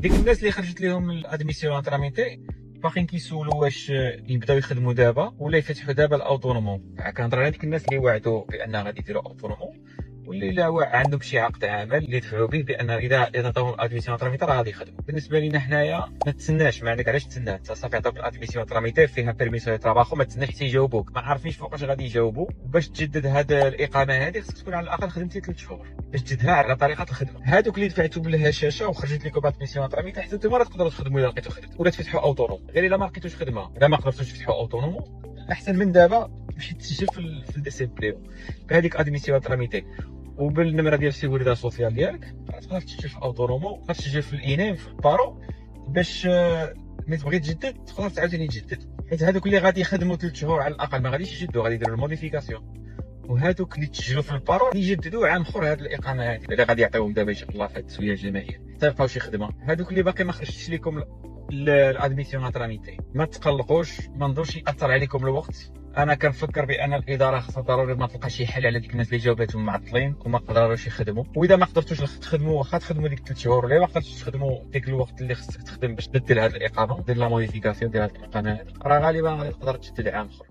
ديك الناس اللي خرجت لهم الادميسيون تراميتي باقيين كيسولوا واش يبداو يخدموا دابا ولا يفتحوا دابا الاوتونومون. كنهضر على ديك الناس اللي وعدوا بان غادي يديروا اوتونومون، واللي لا عندهم شي عقد عمل اللي يدفعوا به بان اذا عطاوهم الادميسيون تراميتي راه غادي يخدموا. بالنسبه لينا حنايا ما تسناش، ما عندك علاش تسنى، انت صافي عطاوك الادميسيون تراميتي فيها بيرميسيون دو تراباخو، ما تسناش حتى يجاوبوك. ما عارفينش فوقاش غادي يجاوبوا. باش تجدد هذه الاقامه هذه خصك تكون على الاقل خدمتي 3 شهور باش تجدها على طريقه الخدمه. هذوك اللي دفعتوا بالهشاشه وخرجت لكم الادميسيون تراميتي حتى نتوما راه تقدروا تخدموا الا لقيتوا خدمه ولا تفتحوا اوتونوم. غير الا ما لقيتوش خدمه، الا ما قدرتوش تفتحوا اوتونوم، احسن من دابا تمشي تسجل في الدي سي بليو بهذيك ادميسيون تراميتي وبالنمره ديال السيغوريتي سوسيال ديالك. تقدر تسجل في اوتونومو، تقدر تسجل في الانام في البارو باش ملي تبغي تجدد تقدر تعاودي تجدد. حيت هذوك اللي غادي يخدموا 3 شهور على الاقل ما غاديش يجدوا، غادي يديروا الموديفيكاسيون. وهذوك اللي تسجلوا في البارو يجددوا عام اخر هذه الاقامه هذه اللي غادي يعطيوهم دابا ان شاء الله في هذه التسويه الجماعيه حتى يلقاو شي خدمه. هذوك اللي باقي ما خرجتش لكم الادميسيون تراميتي ما تقلقوش، ما نظنش ياثر عليكم الوقت. انا كنفكر بان الاداره خصها ضروري ما تلقى شي حل على ديك الناس اللي جاوباتهم معطلين وما قدروش يخدموا. واذا ما قدرتوش تخدموا واخا تخدموا ديك 3 شهور، ولا ما قدرتوش تخدموا ديك الوقت اللي خصك تخدم باش تبدل هذه الاقامه، دير لا موديفيكاسيون ديال هذه الاقامه، راه غالبا غادي تقدر تجدد عام اخر.